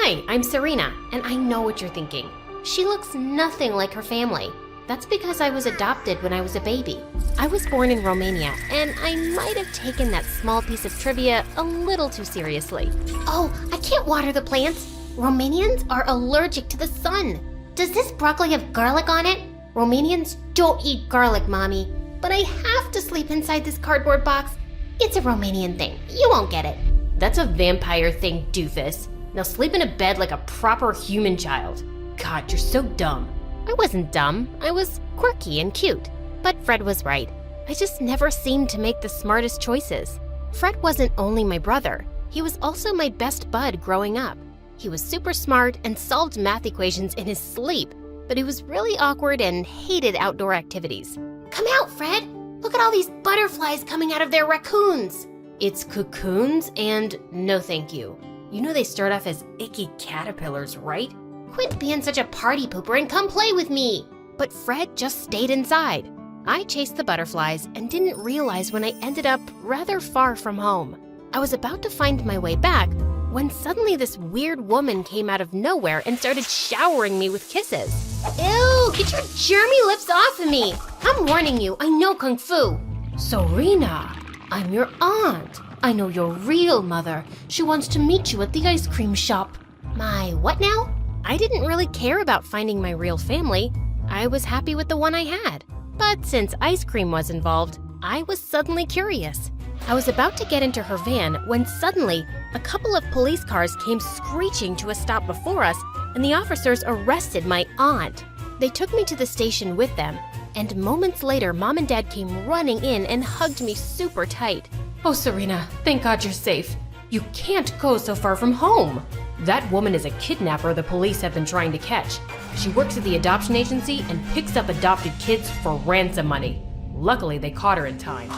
Hi, I'm Serena, and I know what you're thinking. She looks nothing like her family. That's because I was adopted when I was a baby. I was born in Romania, and I might have taken that small piece of trivia a little too seriously. Oh, I can't water the plants. Romanians are allergic to the sun. Does this broccoli have garlic on it? Romanians don't eat garlic, Mommy. But I have to sleep inside this cardboard box. It's a Romanian thing. You won't get it. That's a vampire thing, doofus. Now sleep in a bed like a proper human child. God, you're so dumb. I wasn't dumb. I was quirky and cute. But Fred was right. I just never seemed to make the smartest choices. Fred wasn't only my brother. He was also my best bud growing up. He was super smart and solved math equations in his sleep, but he was really awkward and hated outdoor activities. Come out, Fred! Look at all these butterflies coming out of their raccoons! It's cocoons and no thank you. You know they start off as icky caterpillars, right? Quit being such a party pooper and come play with me! But Fred just stayed inside. I chased the butterflies and didn't realize when I ended up rather far from home. I was about to find my way back when suddenly this weird woman came out of nowhere and started showering me with kisses. Ew, get your germy lips off of me! I'm warning you, I know Kung Fu. Serena, I'm your aunt. I know your real mother. She wants to meet you at the ice cream shop. My what now? I didn't really care about finding my real family. I was happy with the one I had. But since ice cream was involved, I was suddenly curious. I was about to get into her van when suddenly a couple of police cars came screeching to a stop before us, and the officers arrested my aunt. They took me to the station with them, and moments later, Mom and Dad came running in and hugged me super tight. Oh, Serena, thank God you're safe. You can't go so far from home. That woman is a kidnapper the police have been trying to catch. She works at the adoption agency and picks up adopted kids for ransom money. Luckily, they caught her in time.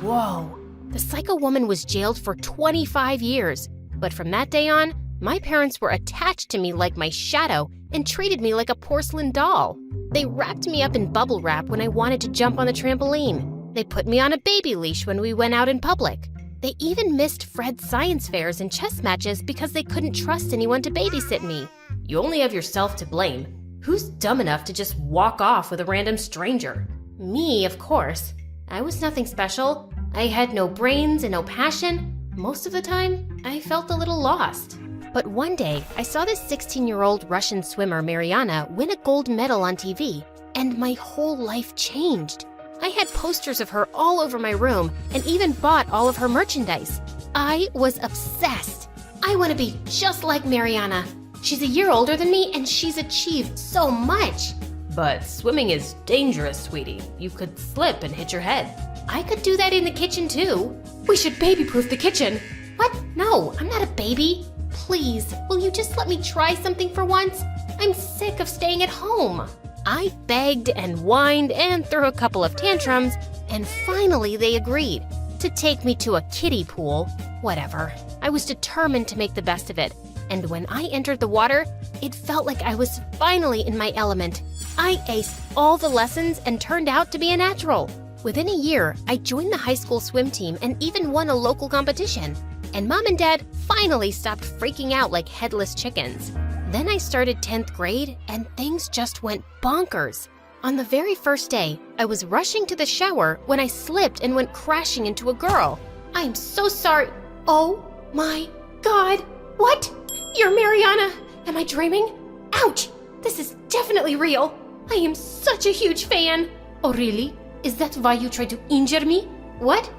Whoa. The psycho woman was jailed for 25 years, but from that day on, my parents were attached to me like my shadow and treated me like a porcelain doll. They wrapped me up in bubble wrap when I wanted to jump on the trampoline. They put me on a baby leash when we went out in public. They even missed Fred's science fairs and chess matches because they couldn't trust anyone to babysit me. You only have yourself to blame. Who's dumb enough to just walk off with a random stranger? Me, of course. I was nothing special. I had no brains and no passion. Most of the time, I felt a little lost. But one day, I saw this 16-year-old Russian swimmer, Mariana, win a gold medal on TV, and my whole life changed. I had posters of her all over my room and even bought all of her merchandise. I was obsessed. I want to be just like Mariana. She's a year older than me, and she's achieved so much. But swimming is dangerous, sweetie. You could slip and hit your head. I could do that in the kitchen, too. We should baby-proof the kitchen. What? No, I'm not a baby. Please, will you just let me try something for once? I'm sick of staying at home. I begged and whined and threw a couple of tantrums, and finally they agreed to take me to a kiddie pool. Whatever. I was determined to make the best of it, and when I entered the water, it felt like I was finally in my element. I aced all the lessons and turned out to be a natural. Within a year, I joined the high school swim team and even won a local competition. And Mom and Dad finally stopped freaking out like headless chickens. Then I started 10th grade and things just went bonkers. On the very first day, I was rushing to the shower when I slipped and went crashing into a girl. I am so sorry. Oh my God. What? You're Mariana. Am I dreaming? Ouch. This is definitely real. I am such a huge fan. Oh, really? Is that why you tried to injure me? What?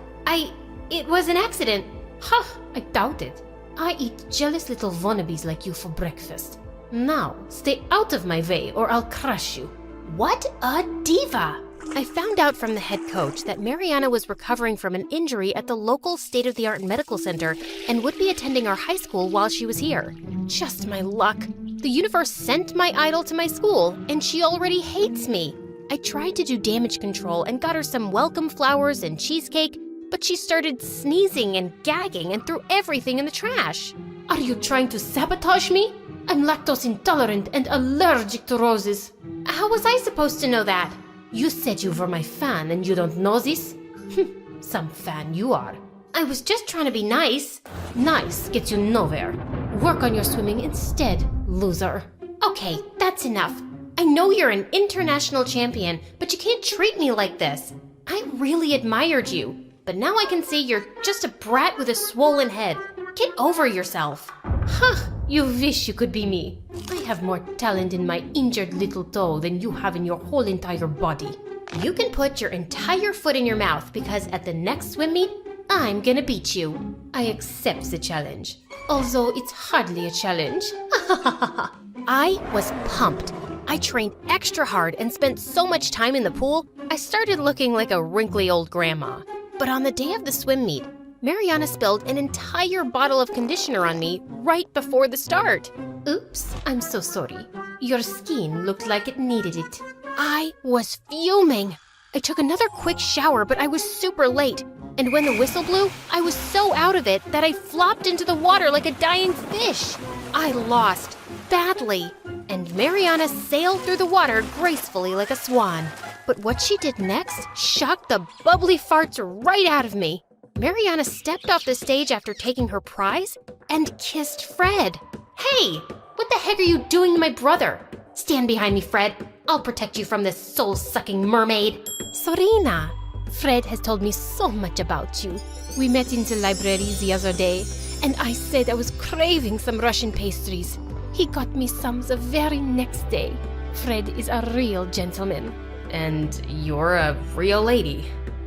It was an accident. Ha, I doubt it. I eat jealous little wannabes like you for breakfast. Now, stay out of my way or I'll crush you. What a diva! I found out from the head coach that Mariana was recovering from an injury at the local state-of-the-art medical center and would be attending our high school while she was here. Just my luck. The universe sent my idol to my school, and she already hates me. I tried to do damage control and got her some welcome flowers and cheesecake, but she started sneezing and gagging and threw everything in the trash. Are you trying to sabotage me? I'm lactose intolerant and allergic to roses. How was I supposed to know that? You said you were my fan and you don't know this? Some fan you are. I was just trying to be nice. Nice gets you nowhere. Work on your swimming instead, loser. Okay, that's enough. I know you're an international champion, but you can't treat me like this. I really admired you, but now I can see you're just a brat with a swollen head. Get over yourself. Huh, you wish you could be me. I have more talent in my injured little toe than you have in your whole entire body. You can put your entire foot in your mouth because at the next swim meet, I'm gonna beat you. I accept the challenge, although it's hardly a challenge. I was pumped. I trained extra hard and spent so much time in the pool, I started looking like a wrinkly old grandma. But on the day of the swim meet, Mariana spilled an entire bottle of conditioner on me right before the start. Oops, I'm so sorry. Your skin looked like it needed it. I was fuming. I took another quick shower, but I was super late. And when the whistle blew, I was so out of it that I flopped into the water like a dying fish. I lost badly, and Mariana sailed through the water gracefully like a swan. But what she did next shocked the bubbly farts right out of me. Mariana stepped off the stage after taking her prize and kissed Fred. Hey, what the heck are you doing to my brother? Stand behind me, Fred. I'll protect you from this soul-sucking mermaid. Sorina, Fred has told me so much about you. We met in the library the other day, and I said I was craving some Russian pastries. He got me some the very next day. Fred is a real gentleman. And you're a real lady.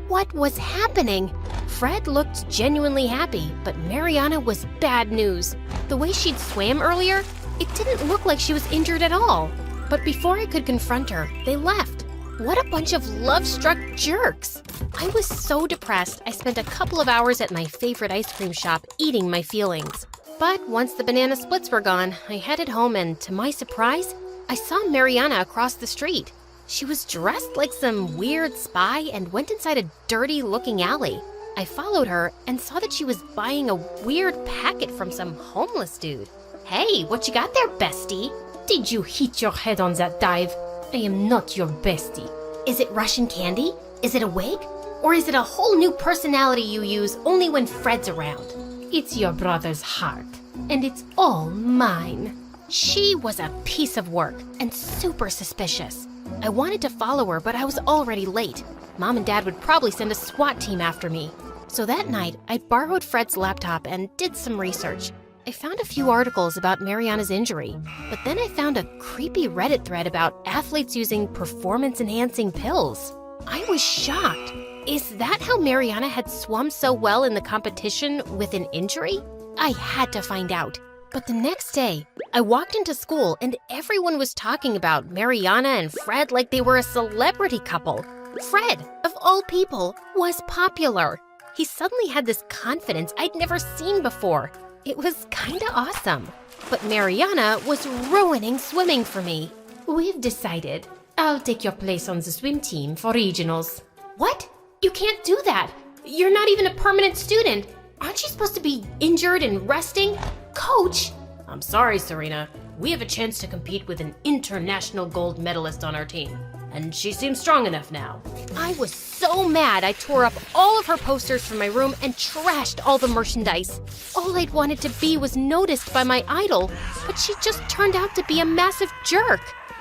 What was happening? Fred looked genuinely happy, but Mariana was bad news. The way she'd swam earlier, it didn't look like she was injured at all. But before I could confront her, they left. What a bunch of love-struck jerks! I was so depressed, I spent a couple of hours at my favorite ice cream shop eating my feelings. But once the banana splits were gone, I headed home and, to my surprise, I saw Mariana across the street. She was dressed like some weird spy and went inside a dirty-looking alley. I followed her and saw that she was buying a weird packet from some homeless dude. Hey, what you got there, bestie? Did you hit your head on that dive? I am not your bestie. Is it Russian candy? Is it a wig? Or is it a whole new personality you use only when Fred's around? It's your brother's heart, and it's all mine. She was a piece of work and super suspicious. I wanted to follow her, but I was already late. Mom and Dad would probably send a SWAT team after me. So that night, I borrowed Fred's laptop and did some research. I found a few articles about Mariana's injury, but then I found a creepy Reddit thread about athletes using performance-enhancing pills. I was shocked. Is that how Mariana had swum so well in the competition with an injury? I had to find out. But the next day, I walked into school and everyone was talking about Mariana and Fred like they were a celebrity couple. Fred, of all people, was popular. He suddenly had this confidence I'd never seen before. It was kinda awesome. But Mariana was ruining swimming for me. We've decided. I'll take your place on the swim team for regionals. What? You can't do that. You're not even a permanent student. Aren't you supposed to be injured and resting? Coach! I'm sorry, Serena. We have a chance to compete with an international gold medalist on our team. And she seems strong enough now. I was so mad I tore up all of her posters from my room and trashed all the merchandise. All I'd wanted to be was noticed by my idol, but she just turned out to be a massive jerk.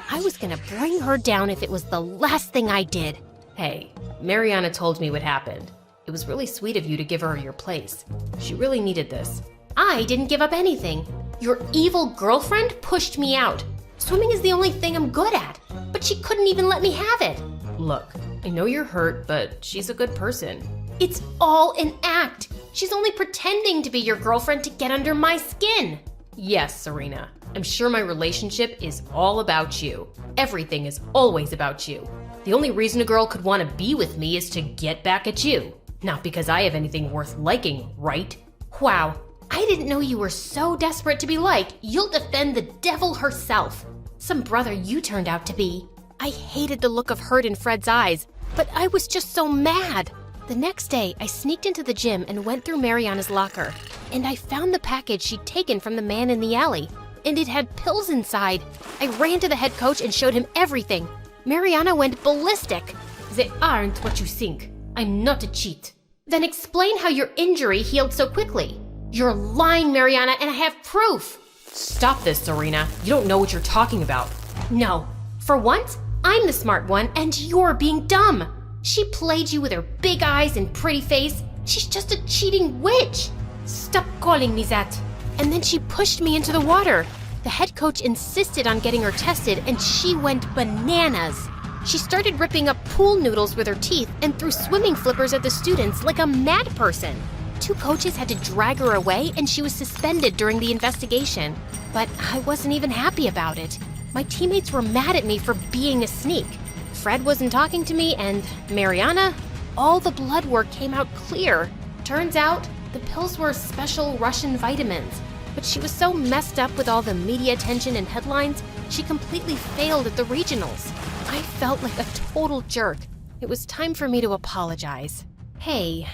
I was gonna bring her down if it was the last thing I did. Hey, Mariana told me what happened. It was really sweet of you to give her your place. She really needed this. I didn't give up anything. Your evil girlfriend pushed me out. Swimming is the only thing I'm good at, but she couldn't even let me have it. Look, I know you're hurt, but she's a good person. It's all an act. She's only pretending to be your girlfriend to get under my skin. Yes, Serena. I'm sure my relationship is all about you. Everything is always about you. The only reason a girl could want to be with me is to get back at you. Not because I have anything worth liking, right? Wow, I didn't know you were so desperate to be liked, you'll defend the devil herself. Some brother you turned out to be. I hated the look of hurt in Fred's eyes, but I was just so mad. The next day, I sneaked into the gym and went through Mariana's locker, and I found the package she'd taken from the man in the alley, and it had pills inside. I ran to the head coach and showed him everything. Mariana went ballistic. They aren't what you think. I'm not a cheat. Then explain how your injury healed so quickly. You're lying, Mariana, and I have proof. Stop this, Serena. You don't know what you're talking about. No. For once, I'm the smart one and you're being dumb. She played you with her big eyes and pretty face. She's just a cheating witch. Stop calling me that. And then she pushed me into the water. The head coach insisted on getting her tested and she went bananas. She started ripping up pool noodles with her teeth and threw swimming flippers at the students like a mad person. 2 coaches had to drag her away and she was suspended during the investigation. But I wasn't even happy about it. My teammates were mad at me for being a sneak. Fred wasn't talking to me and Mariana, all the blood work came out clear. Turns out, the pills were special Russian vitamins. But she was so messed up with all the media attention and headlines, she completely failed at the regionals. I felt like a total jerk. It was time for me to apologize. Hey,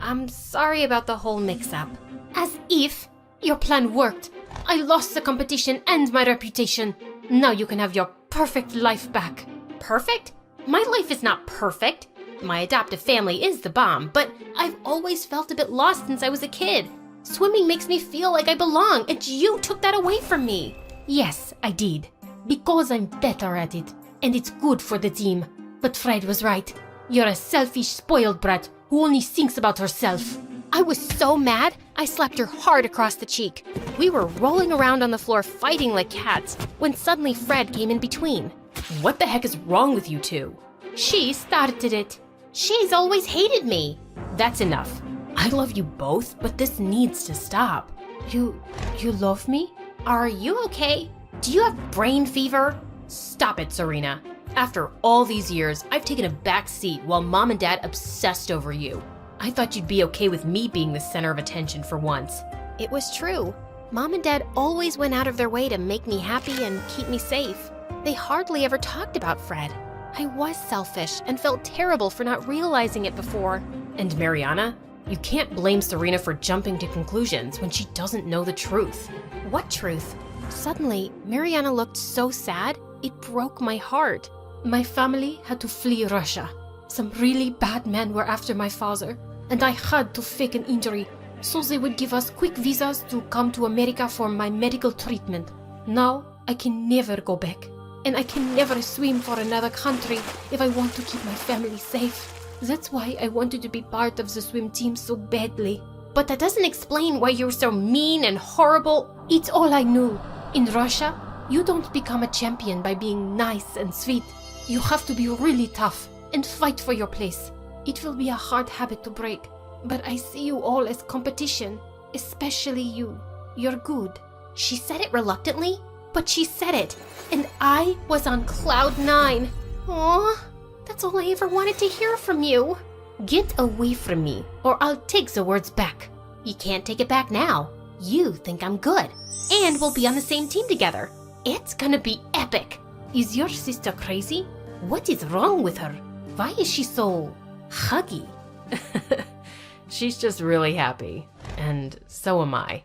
I'm sorry about the whole mix-up. As if your plan worked. I lost the competition and my reputation. Now you can have your perfect life back. Perfect? My life is not perfect. My adoptive family is the bomb, but I've always felt a bit lost since I was a kid. Swimming makes me feel like I belong, and you took that away from me. Yes, I did. Because I'm better at it, and it's good for the team. But Fred was right. You're a selfish, spoiled brat who only thinks about herself. I was so mad, I slapped her hard across the cheek. We were rolling around on the floor fighting like cats, when suddenly Fred came in between. What the heck is wrong with you two? She started it. She's always hated me. That's enough. I love you both, but this needs to stop. You love me? Are you okay? Do you have brain fever? Stop it, Serena. After all these years, I've taken a back seat while Mom and Dad obsessed over you. I thought you'd be okay with me being the center of attention for once. It was true. Mom and Dad always went out of their way to make me happy and keep me safe. They hardly ever talked about Fred. I was selfish and felt terrible for not realizing it before. And Mariana, you can't blame Serena for jumping to conclusions when she doesn't know the truth. What truth? Suddenly, Mariana looked so sad, it broke my heart. My family had to flee Russia. Some really bad men were after my father, and I had to fake an injury so they would give us quick visas to come to America for my medical treatment. Now, I can never go back, and I can never swim for another country if I want to keep my family safe. That's why I wanted to be part of the swim team so badly. But that doesn't explain why you're so mean and horrible. It's all I knew. In Russia, you don't become a champion by being nice and sweet. You have to be really tough and fight for your place. It will be a hard habit to break, but I see you all as competition, especially you. You're good. She said it reluctantly, but she said it, and I was on cloud 9. Aw, that's all I ever wanted to hear from you. Get away from me, or I'll take the words back. You can't take it back now. You think I'm good, and we'll be on the same team together. It's gonna be epic. Is your sister crazy? What is wrong with her? Why is she so huggy? She's just really happy, and so am I.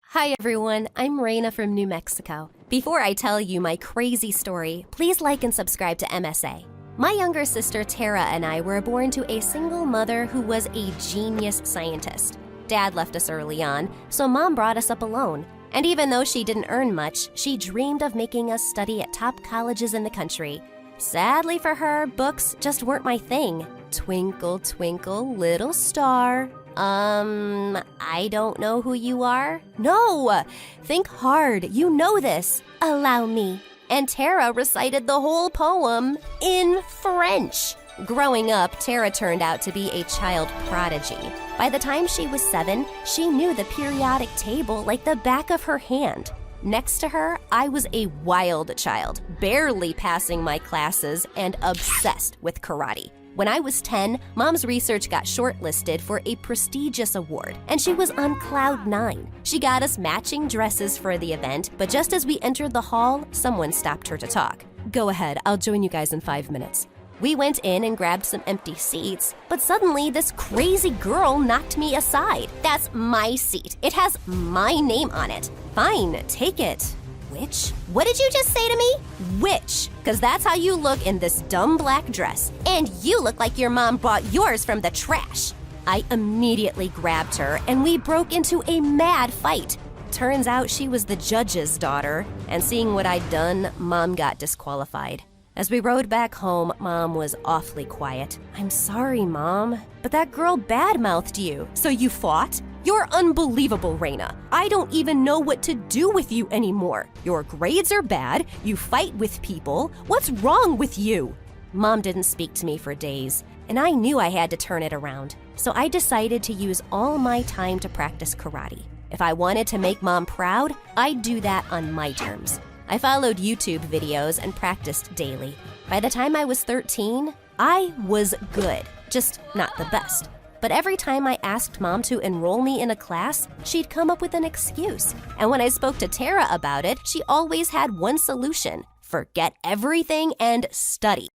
Hi everyone, I'm Raina from New Mexico. Before I tell you my crazy story, please like and subscribe to MSA. My younger sister Tara and I were born to a single mother who was a genius scientist. Dad left us early on, so Mom brought us up alone. And even though she didn't earn much, she dreamed of making us study at top colleges in the country. Sadly for her, books just weren't my thing. Twinkle, twinkle, little star. I don't know who you are? No! Think hard, you know this. Allow me. And Tara recited the whole poem in French. Growing up, Tara turned out to be a child prodigy. By the time she was 7, she knew the periodic table like the back of her hand. Next to her, I was a wild child, barely passing my classes and obsessed with karate. When I was 10, Mom's research got shortlisted for a prestigious award, and she was on cloud 9. She got us matching dresses for the event, but just as we entered the hall, someone stopped her to talk. Go ahead, I'll join you guys in 5 minutes. We went in and grabbed some empty seats, but suddenly this crazy girl knocked me aside. That's my seat. It has my name on it. Fine, take it. Witch? What did you just say to me? Witch, because that's how you look in this dumb black dress. And you look like your mom bought yours from the trash. I immediately grabbed her and we broke into a mad fight. Turns out she was the judge's daughter, and seeing what I'd done, Mom got disqualified. As we rode back home, Mom was awfully quiet. "I'm sorry, Mom, but that girl badmouthed you, so you fought? You're unbelievable, Raina. I don't even know what to do with you anymore. Your grades are bad, you fight with people. What's wrong with you?" Mom didn't speak to me for days, and I knew I had to turn it around. So I decided to use all my time to practice karate. If I wanted to make Mom proud, I'd do that on my terms. I followed YouTube videos and practiced daily. By the time I was 13, I was good, just not the best. But every time I asked Mom to enroll me in a class, she'd come up with an excuse. And when I spoke to Tara about it, she always had one solution: forget everything and study.